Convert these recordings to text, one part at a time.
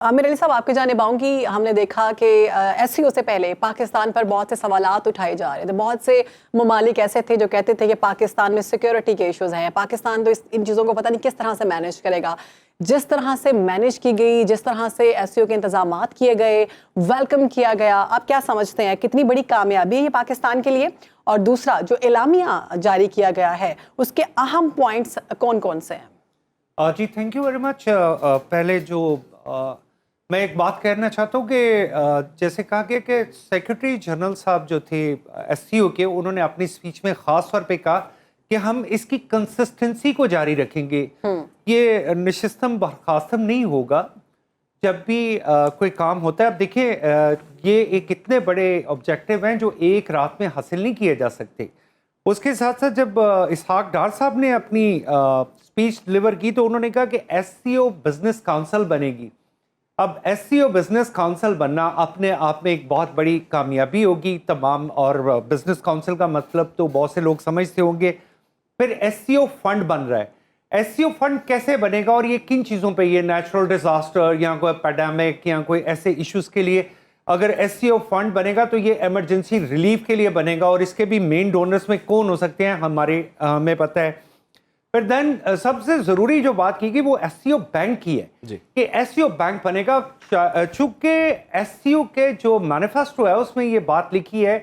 عامر علی صاحب، آپ کی جانب آؤں گی. ہم نے دیکھا کہ ایس سی او سے پہلے پاکستان پر بہت سے سوالات اٹھائے جا رہے تھے. بہت سے ممالک ایسے تھے جو کہتے تھے کہ پاکستان میں سیکیورٹی کے ایشوز ہیں، پاکستان تو ان چیزوں کو پتہ نہیں کس طرح سے مینیج کرے گا. جس طرح سے مینیج کی گئی، جس طرح سے ایس سی او کے انتظامات کیے گئے، ویلکم کیا گیا، آپ کیا سمجھتے ہیں کتنی بڑی کامیابی ہے یہ پاکستان کے لیے؟ اور دوسرا جو اعلامیہ جاری کیا گیا ہے اس کے اہم پوائنٹس کون کون سے ہیں؟ جی تھینک یو ویری مچ. پہلے جو میں ایک بات کہنا چاہتا ہوں کہ جیسے کہا گیا کہ سیکرٹری جنرل صاحب جو تھے ایس سی او کے، انہوں نے اپنی اسپیچ میں خاص طور پہ کہا کہ ہم اس کی کنسسٹنسی کو جاری رکھیں گے. یہ نشستم برخاستم نہیں ہوگا جب بھی کوئی کام ہوتا ہے. اب دیکھیں یہ ایک اتنے بڑے آبجیکٹیو ہیں جو ایک رات میں حاصل نہیں کیے جا سکتے. اس کے ساتھ ساتھ جب اسحاق ڈار صاحب نے اپنی اسپیچ ڈلیور کی تو انہوں نے کہا کہ S C O business council بنے گی. اب S C O business council بننا اپنے آپ میں ایک بہت بڑی کامیابی ہوگی تمام. اور بزنس کاؤنسل کا مطلب تو بہت سے لوگ سمجھتے ہوں گے. پھر ایس سی او فنڈ بن رہا ہے. ایس سی او فنڈ کیسے بنے گا اور یہ کن چیزوں پہ؟ یہ نیچرل ڈیزاسٹر یا کوئی پیڈیمک یا کوئی ایسے ایشوز کے لیے اگر ایس سی او فنڈ بنے گا تو یہ ایمرجنسی ریلیف کے لیے بنے گا. اور اس کے بھی مین ڈونرز میں کون ہو سکتے ہیں ہمیں پتہ ہے. پھر دین سب سے ضروری جو بات کی گئی وہ ایس سی او بینک کی ہے کہ ایس سی او بینک بنے گا. چونکہ ایس سی او کے جو مینیفیسٹو ہے اس میں یہ بات لکھی ہے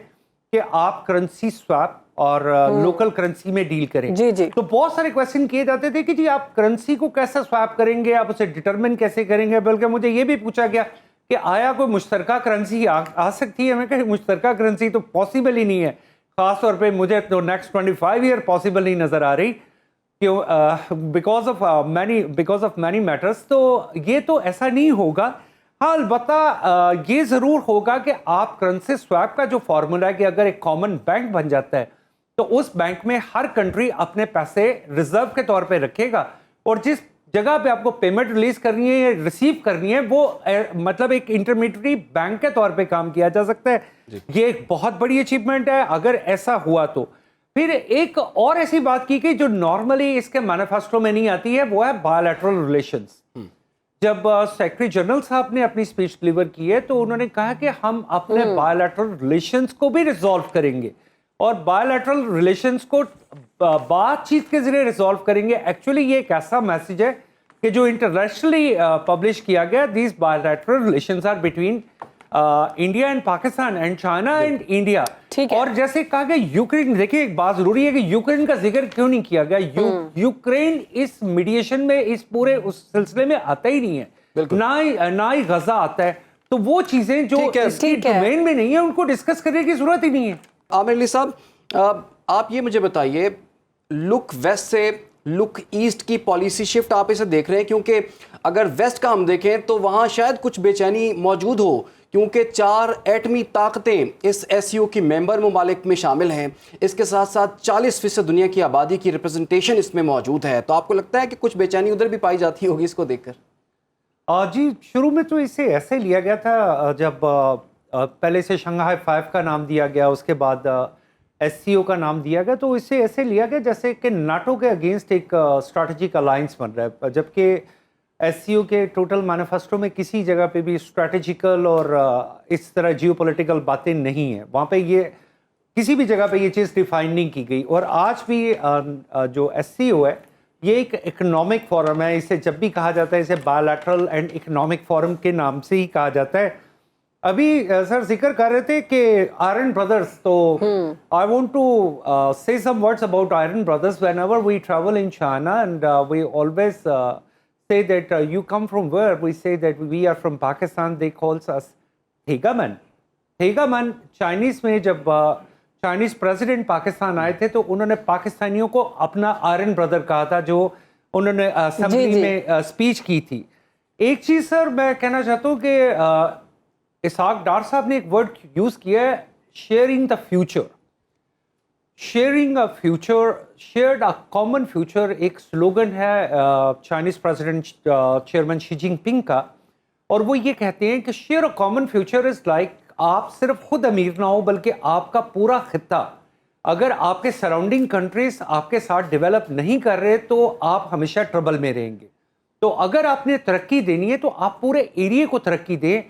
کہ آپ کرنسی سواپ اور لوکل کرنسی میں ڈیل کریں. تو بہت سارے کویسچن کیے جاتے تھے کہ جی آپ کرنسی کو کیسے سواپ کریں گے، آپ اسے ڈٹرمن کیسے کریں گے. بلکہ مجھے یہ بھی پوچھا گیا کہ آیا کوئی مشترکہ کرنسی آ سکتی ہے؟ میں کہ مشترکہ کرنسی تو پاسبل ہی نہیں ہے. خاص طور پہ مجھے تو نیکسٹ 25 ایئر پاسبل نہیں نظر آ رہی بیکاز آف مینی میٹرز. تو یہ تو ایسا نہیں ہوگا. ہاں البتہ یہ ضرور ہوگا کہ آپ کرنسی سواپ کا جو فارمولا ہے کہ اگر ایک کامن بینک بن جاتا ہے تو اس بینک میں ہر کنٹری اپنے پیسے ریزرو کے طور پہ رکھے گا اور جس جگہ پہ آپ کو پیمنٹ ریلیز کرنی ہے یا ریسیو کرنی ہے وہ مطلب ایک انٹرمیڈیٹری بینک کے طور پہ کام کیا جا سکتا ہے. یہ ایک بہت بڑی اچیومنٹ ہے اگر ایسا ہوا تو. پھر ایک اور ایسی بات کی کہ جو نارملی اس کے مینیفیسٹو میں نہیں آتی ہے وہ ہے بائیلیٹرل ریلیشنز. جب سیکرٹری جنرل صاحب نے اپنی اسپیچ ڈلیور کی ہے تو انہوں نے کہا کہ ہم اپنے بائیلیٹرل ریلیشنز کو بھی ریزالو کریں گے اور بائیلیٹرل ریلیشنز کو بات چیت کے ذریعے ریزالو کریں گے. ایکچولی یہ ایک ایسا میسج ہے کہ جو انٹرنیشنلی پبلش کیا گیا. These bilateral relations are between India and Pakistan and China and India. اور جیسے کہا گیا یوکرین، دیکھیے ایک بات ضروری ہے کہ یوکرین کا ذکر کیوں نہیں کیا گیا. یوکرین اس میڈیشن میں اس پورے اس سلسلے میں آتا ہی نہیں ہے، نہ ہی غزہ آتا ہے. تو وہ چیزیں جو اس کی ڈومین میں نہیں ہے ان کو ڈسکس کرنے کی ضرورت ہی نہیں ہے. عامر علی صاحب آپ یہ مجھے بتائیے، لک ویسٹ سے لک ایسٹ کی پالیسی شفٹ آپ اسے دیکھ رہے ہیں؟ کیونکہ اگر ویسٹ کا ہم دیکھیں تو وہاں شاید کچھ بے چینی موجود ہو کیونکہ 4 ایٹمی طاقتیں اس ایس سی او کی ممبر ممالک میں شامل ہیں. اس کے ساتھ ساتھ 40% دنیا کی آبادی کی ریپرزنٹیشن اس میں موجود ہے. تو آپ کو لگتا ہے کہ کچھ بے چینی ادھر بھی پائی جاتی ہوگی اس کو دیکھ کر؟ جی شروع میں تو اسے ایسے لیا گیا تھا جب پہلے سے شنگھائی 5 کا نام دیا گیا، اس کے بعد ایس سی او کا نام دیا گیا، تو اسے ایسے لیا گیا جیسے کہ ناٹو کے اگینسٹ ایک اسٹریٹجک الائنس بن رہا ہے. جبکہ ایس سی او کے ٹوٹل مینیفیسٹو میں کسی جگہ پہ بھی اسٹریٹجیکل اور اس طرح جیو پولیٹیکل باتیں نہیں ہیں. وہاں پہ یہ کسی بھی جگہ پہ یہ چیز ڈیفائن نہیں کی گئی. اور آج بھی جو ایس سی او ہے یہ ایک اکنامک فورم ہے. اسے جب بھی کہا جاتا ہے اسے بائیلیٹرل اینڈ اکنامک فورم کے نام سے ہی کہا جاتا ہے. ابھی سر ذکر کر رہے تھے کہ آئرن بردرز، تو آئی want to say some words about iron brothers. Whenever we travel in China and we always say that you come from where? We say that we are from Pakistan. They calls us Thegaman. Thegaman Chinese میں جب Chinese president Pakistan آئے تھے تو انہوں نے پاکستانیوں کو اپنا آئرن بردر کہا تھا جو انہوں نے اسمبلی میں اسپیچ کی تھی. ایک چیز سر میں کہنا چاہتا ہوں کہ اسحاق ڈار صاحب نے ایک ورڈ یوز کیا ہے، sharing the future. Sharing a future, shared a common future ایک سلوگن ہے چائنیز پریزیڈنٹ چیئرمین شی جن پنگ کا. اور وہ یہ کہتے ہیں کہ share a common future is like آپ صرف خود امیر نہ ہو بلکہ آپ کا پورا خطہ. اگر آپ کے سراؤنڈنگ کنٹریز آپ کے ساتھ ڈیولپ نہیں کر رہے تو آپ ہمیشہ ٹربل میں رہیں گے. تو اگر آپ نے ترقی دینی ہے تو آپ پورے ایریے کو ترقی دیں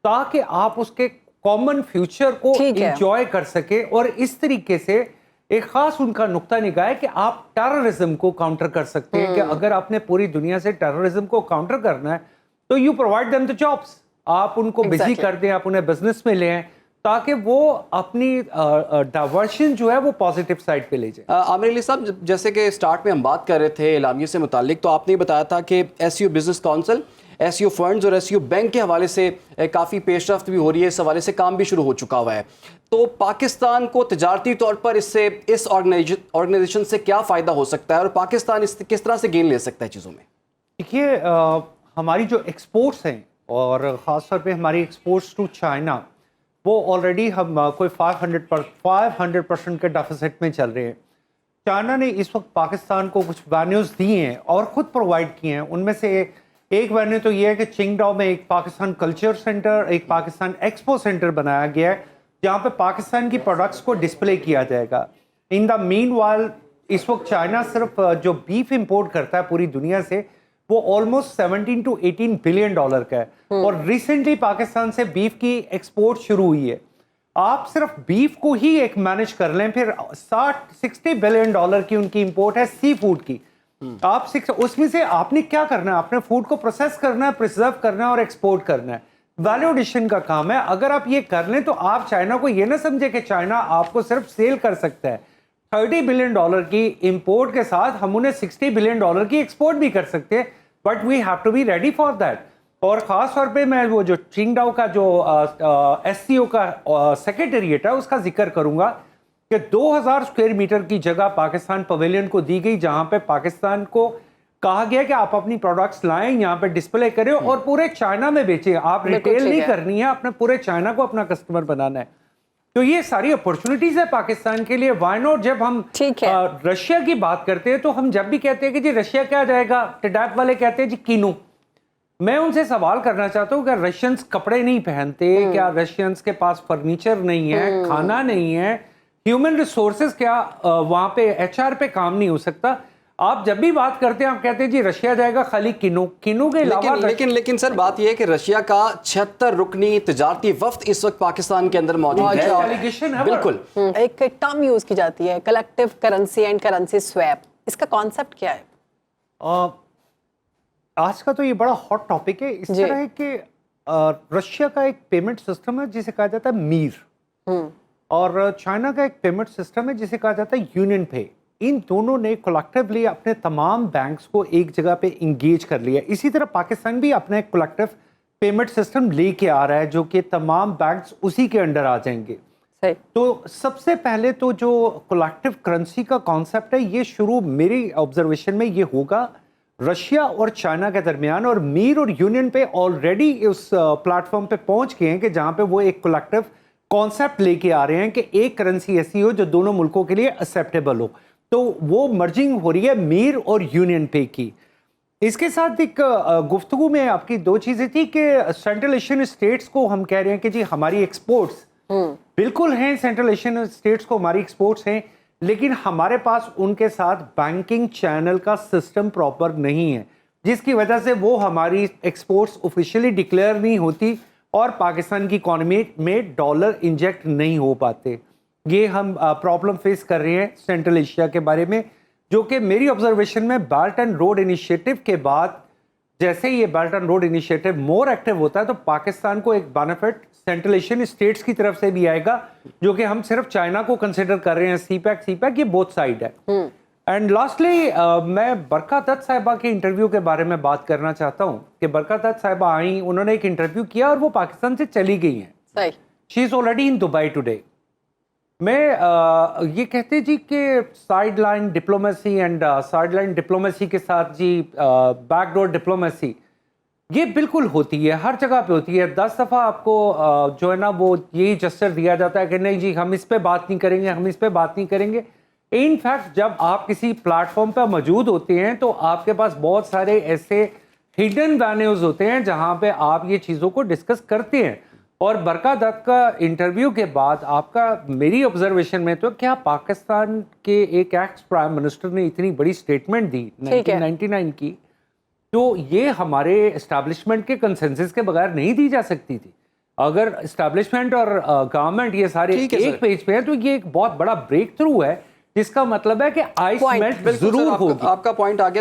تاکہ آپ اس کے کامن فیوچر کو ٹھیک ہے۔ انجوائے کر سکیں، اور اس طریقے سے ایک خاص ان کا نقطہ نگاہ ہے کہ آپ ٹیررزم کو کاؤنٹر کر سکتے ہیں، کہ اگر آپ نے پوری دنیا سے ٹیررزم کو کاؤنٹر کرنا ہے تو you provide them the jobs, آپ ان کو بزی کر دیں، آپ انہیں بزنس میں لیں تاکہ وہ اپنی ڈائیورشن جو ہے وہ پازیٹیو سائڈ پہ لے جائیں۔ عامر علی صاحب، جیسے کہ سٹارٹ میں ہم بات کر رہے تھے اعلامیے سے متعلق، تو آپ نے بتایا تھا کہ S you business council, S you funds اور ایس یو بینک کے حوالے سے کافی پیش رفت بھی ہو رہی ہے، اس حوالے سے کام بھی شروع ہو چکا ہوا ہے. تو پاکستان کو تجارتی طور پر اس آرگنائزیشن سے کیا فائدہ ہو سکتا ہے اور پاکستان اس کس طرح سے گین لے سکتا ہے چیزوں میں؟ دیکھیے، ہماری جو ایکسپورٹس ہیں اور خاص طور پہ ہماری ایکسپورٹس ٹو چائنا، وہ آلریڈی ہم کوئی 500% کے ڈیفیسٹ میں چل رہے ہیں. چائنا نے اس وقت پاکستان کو کچھ وینیوز دیے ہیں اور خود پرووائڈ کیے ہیں. ان میں سے ایک وینیو تو یہ ہے کہ چنگڈاؤ میں ایک پاکستان کلچر سینٹر، ایک پاکستان ایکسپو سینٹر بنایا گیا ہے جہاں پہ پاکستان کی پروڈکٹس کو ڈسپلے کیا جائے گا. ان دا مین وائل اس وقت چائنا صرف جو بیف امپورٹ کرتا ہے پوری دنیا سے وہ آلموسٹ 17 to 18 بلین ڈالر کا ہے، اور ریسنٹلی پاکستان سے بیف کی ایکسپورٹ شروع ہوئی ہے. آپ صرف بیف کو ہی ایک مینج کر لیں، پھر 60 بلین ڈالر کی ان کی امپورٹ ہے سی فوڈ کی. آپ اس میں سے آپ نے کیا کرنا ہے؟ آپ نے فوڈ کو پروسیس کرنا ہے، پرزرو کرنا ہے اور ایکسپورٹ کرنا ہے. ویلیو ایڈیشن کا کام ہے. اگر آپ یہ کر لیں تو آپ چائنا کو یہ نہ سمجھے کہ چائنا آپ کو صرف سیل کر سکتا ہے. 30 بلین ڈالر کی امپورٹ کے ساتھ ہم انہیں 60 بلین ڈالر کی ایکسپورٹ بھی کر سکتے ہیں، but we have to be ready for that. اور خاص طور پہ میں وہ جو چنگڈاؤ کا جو ایس سی او کا سیکریٹریٹ ہے اس کا ذکر کروں گا کہ 2000 اسکوائر میٹر کی جگہ پاکستان پویلین کو دی گئی، جہاں پہ پاکستان کو کہا گیا کہ آپ اپنی پروڈکٹس لائیں، یہاں پہ ڈسپلے کریں اور پورے چائنا میں بیچیں. آپ ریٹیل نہیں کرنی ہے، آپ نے پورے چائنا کو اپنا کسٹمر بنانا ہے. تو یہ ساری اپرچونیٹیز ہے پاکستان کے لیے. Why not? جب ہم رشیا کی بات کرتے ہیں تو ہم جب بھی کہتے ہیں کہ جی رشیا کیا جائے گا، ٹڈیپ والے کہتے ہیں جی کینو. میں ان سے سوال کرنا چاہتا ہوں کہ رشینز کپڑے نہیں پہنتے کیا؟ رشینز کے پاس فرنیچر نہیں ہے، کھانا نہیں ہے، ہیومن ریسورسز کیا وہاں پہ ایچ آر پہ کام نہیں ہو سکتا؟ آپ جب بھی بات کرتے ہیں آپ کہتے ہیں جی رشیا جائے گا خالی کینو کے علاوہ. لیکن سر بات یہ ہے کہ رشیا کا 76 رکنی تجارتی وفد اس وقت پاکستان کے اندر موجود ہے. بالکل. ایک ٹرم یوز کی جاتی ہے collective currency and currency swap, اس کا کانسیپٹ کیا ہے؟ آج کا تو یہ بڑا ہاٹ ٹاپک ہے. اس طرح ہے کہ رشیا کا ایک پیمنٹ سسٹم ہے جسے کہا جاتا ہے میر، اور چائنا کا ایک پیمنٹ سسٹم ہے جسے کہا جاتا ہے یونین پے. ان دونوں نے کولیکٹیولی اپنے تمام بینکس کو ایک جگہ پہ انگیج کر لیا. اسی طرح پاکستان بھی اپنا ایک کولیکٹیو پیمنٹ سسٹم لے کے آ رہا ہے جو کہ تمام بینکس اسی کے انڈر آ جائیں گے. تو سب سے پہلے تو جو کولیکٹیو کرنسی کا کانسیپٹ ہے یہ شروع میری آبزرویشن میں یہ ہوگا رشیا اور چائنا کے درمیان، اور میر اور یونین پہ آلریڈی اس پلیٹ فارم پہ پہنچ گئے ہیں کہ جہاں پہ وہ ایک کولیکٹیو کانسیپٹ لے کے آ رہے ہیں کہ ایک کرنسی ایسی ہو جو دونوں ملکوں کے لیے ایکسیپٹیبل ہو. تو وہ مرجنگ ہو رہی ہے میر اور یونین پے کی. اس کے ساتھ ایک گفتگو میں آپ کی دو چیزیں تھی کہ سینٹرل ایشین اسٹیٹس کو ہم کہہ رہے ہیں کہ جی ہماری ایکسپورٹس بالکل ہیں، سینٹرل ایشین اسٹیٹس کو ہماری ایکسپورٹس ہیں، لیکن ہمارے پاس ان کے ساتھ بینکنگ چینل کا سسٹم پراپر نہیں ہے، جس کی وجہ سے وہ ہماری ایکسپورٹس آفیشیلی ڈکلیئر نہیں ہوتی اور پاکستان کی اکانومی میں ڈالر انجیکٹ نہیں ہو پاتے. یہ ہم پرابلم فیس کر رہے ہیں سینٹرل ایشیا کے بارے میں، جو کہ میری آبزرویشن میں بیلٹ اینڈ روڈ انیشیٹو کے بعد جیسے یہ belt and road initiative more active ہوتا ہے تو پاکستان کو ایک بینیفٹ سینٹرل ایشین اسٹیٹس کی طرف سے بھی آئے گا، جو کہ ہم صرف چائنا کو کنسیڈر کر رہے ہیں. سی پیک یہ بوتھ سائڈ ہے. اینڈ لاسٹلی میں برکا دت صاحبہ کے انٹرویو کے بارے میں بات کرنا چاہتا ہوں کہ برکا دت صاحبہ آئیں، انہوں نے ایک انٹرویو کیا اور وہ پاکستان سے چلی گئی ہیں. She is already in Dubai today. میں یہ کہتے جی کہ sideline diplomacy and sideline diplomacy کے ساتھ جی بیک ڈور ڈپلومیسی یہ بالکل ہوتی ہے، ہر جگہ پہ ہوتی ہے. 10 دفعہ آپ کو جو ہے نا وہ یہی جسچر دیا جاتا ہے کہ نہیں جی ہم اس پہ بات نہیں کریں گے، ہم اس پہ بات نہیں کریں گے. ان فیکٹ جب آپ کسی پلیٹ فارم پہ موجود ہوتے ہیں تو آپ کے پاس بہت سارے ایسے ہڈن وینیوز ہوتے ہیں جہاں پہ آپ یہ چیزوں کو ڈسکس کرتے ہیں. اور برکا دت کا انٹرویو کے بعد آپ کا میری آبزرویشن میں تو کیا پاکستان کے ایک ایکس پرائم منسٹر نے اتنی بڑی سٹیٹمنٹ دی 1999 کی تو یہ ہمارے اسٹیبلشمنٹ کے کنسنسس کے بغیر نہیں دی جا سکتی تھی. اگر اسٹیبلشمنٹ اور گورنمنٹ یہ سارے ایک پیج پہ ہیں تو یہ ایک بہت بڑا بریک تھرو ہے، جس کا مطلب ہے کہ آئس میلٹ ضرور ہوگی. آپ کا پوائنٹ آ گیا.